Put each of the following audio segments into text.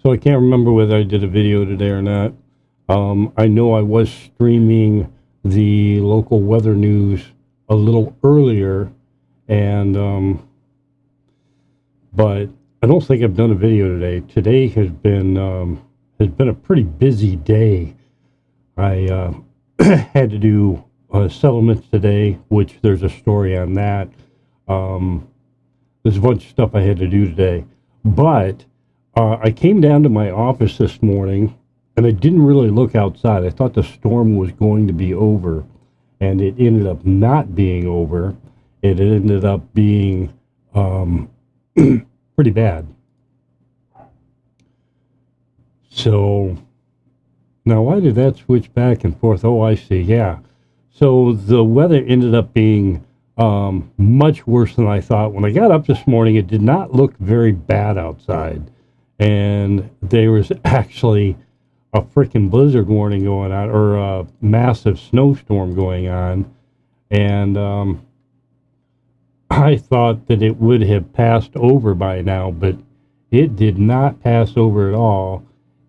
So I can't remember whether I did a video today or not. I know I was streaming the local weather news a little earlier, and but I don't think I've done a video today. Today has been a pretty busy day. I had to do settlements today, which there's a story on that. Um, there's a bunch of stuff I had to do today, but I came down to my office this morning, and I didn't really look outside. I thought the storm was going to be over, and it ended up not being over. It ended up being pretty bad. So now, why did that switch back and forth? Oh, I see. Yeah. So the weather ended up being much worse than I thought. When I got up this morning, it did not look very bad outside. And there was actually a freaking blizzard warning going on, or a massive snowstorm going on. And I thought that it would have passed over by now, but it did not pass over at all.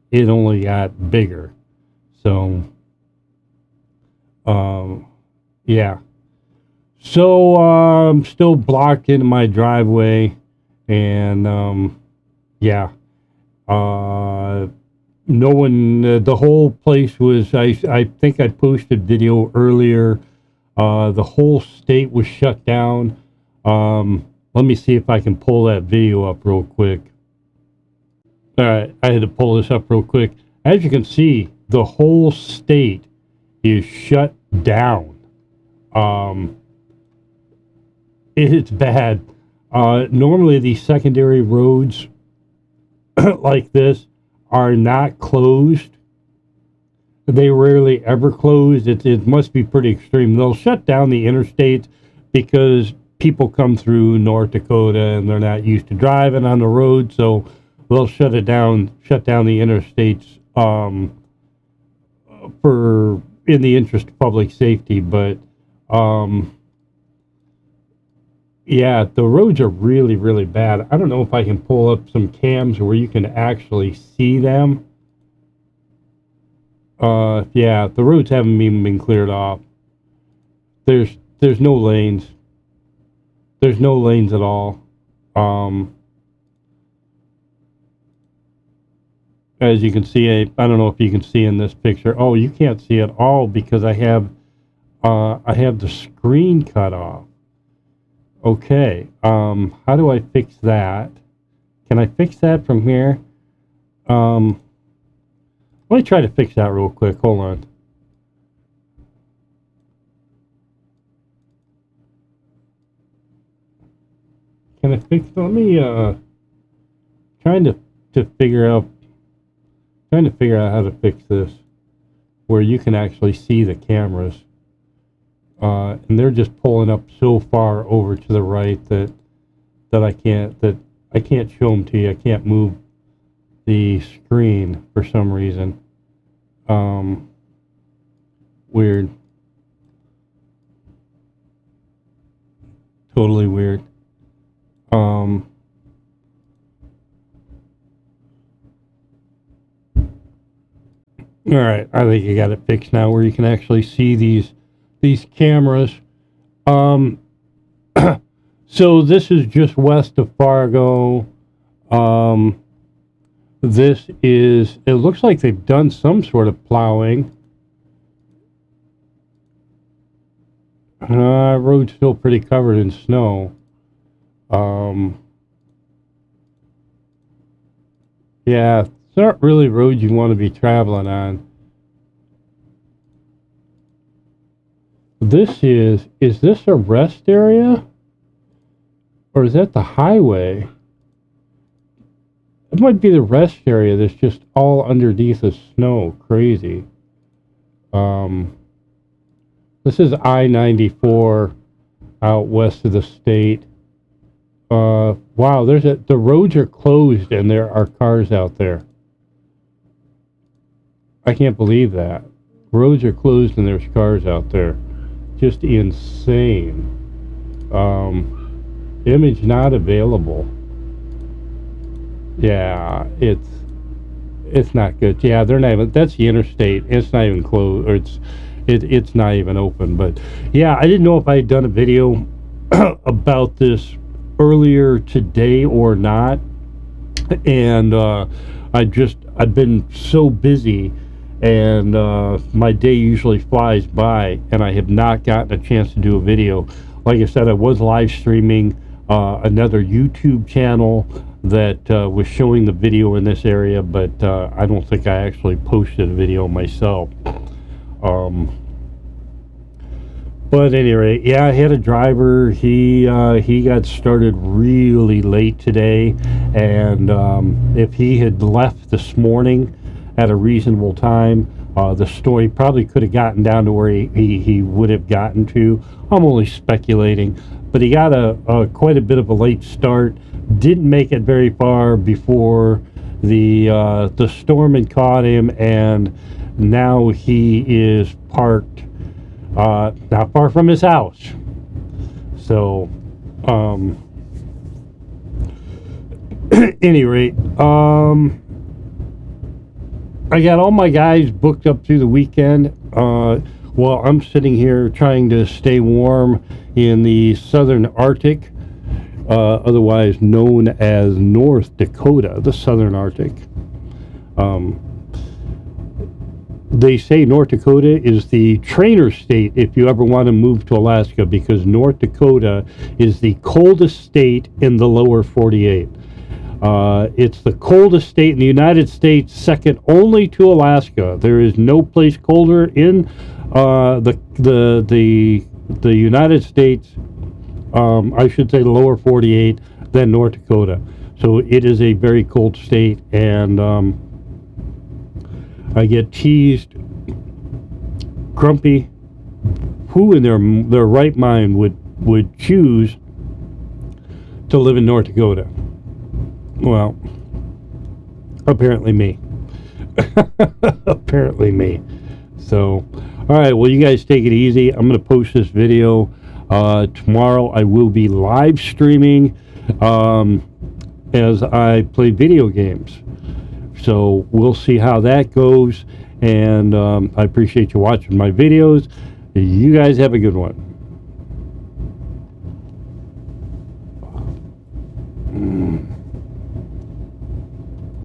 It only got bigger. So, yeah. So, I'm still blocked in my driveway, and, yeah. No one, the whole place was, I think I posted video earlier. The whole state was shut down. Let me see if I can pull that video up real quick. All right, I had to pull this up real quick. As you can see, the whole state is shut down. It's bad. Normally, these secondary roads like this are not closed. They rarely ever close. It must be pretty extreme. They'll shut down the interstates because people come through North Dakota and they're not used to driving on the road, so they'll shut down the interstates for in the interest of public safety. But yeah, the roads are really, really bad. I don't know if I can pull up some cams where you can actually see them. Yeah, the roads haven't even been cleared off. There's no lanes. There's no lanes at all. As you can see, I don't know if you can see in this picture. Oh, you can't see at all because I have the screen cut off. Okay. How do I fix that? Can I fix that from here? Let me try to fix that real quick. Hold on. Can I fix? Let me trying to figure out how to fix this, where you can actually see the cameras, and they're just pulling up so far over to the right that I can't show them to you. I can't move the screen for some reason. Weird. Totally weird. All right, I think I got it fixed now, where you can actually see these cameras. So this is just west of Fargo. This is. It looks like they've done some sort of plowing. Road's still pretty covered in snow. Yeah, it's not really roads you want to be traveling on. Is this a rest area? Or is that the highway? It might be the rest area that's just all underneath the snow. Crazy. This is I-94 out west of the state. Wow, the roads are closed and there are cars out there. I can't believe that. Roads are closed and there's cars out there. Just insane. Image not available. Yeah, It's not good. Yeah, they're not even. That's the interstate. It's not even closed, or it's not even open. But yeah, I didn't know if I had done a video about this earlier today or not, and I've been so busy, and my day usually flies by, and I have not gotten a chance to do a video. Like I said, I was live streaming another YouTube channel that was showing the video in this area, but I don't think I actually posted a video myself. But at any rate, yeah, I had a driver. He got started really late today, and if he had left this morning at a reasonable time, the story probably could have gotten down to where he would have gotten to. I'm only speculating, but he got a quite a bit of a late start. Didn't make it very far before the storm had caught him, and now he is parked not far from his house. So, any rate, I got all my guys booked up through the weekend. While I'm sitting here trying to stay warm in the southern Arctic, otherwise known as North Dakota, the southern Arctic. They say North Dakota is the trainer state if you ever want to move to Alaska, because North Dakota is the coldest state in the lower 48. It's the coldest state in the United States, second only to Alaska. There is no place colder in the United States, I should say the lower 48, than North Dakota. So it is a very cold state, and I get teased. Grumpy, who in their right mind would choose to live in North Dakota? Well, apparently me. Apparently me. So, all right. Well, you guys take it easy. I'm going to post this video tomorrow. I will be live streaming as I play video games. So we'll see how that goes. And I appreciate you watching my videos. You guys have a good one.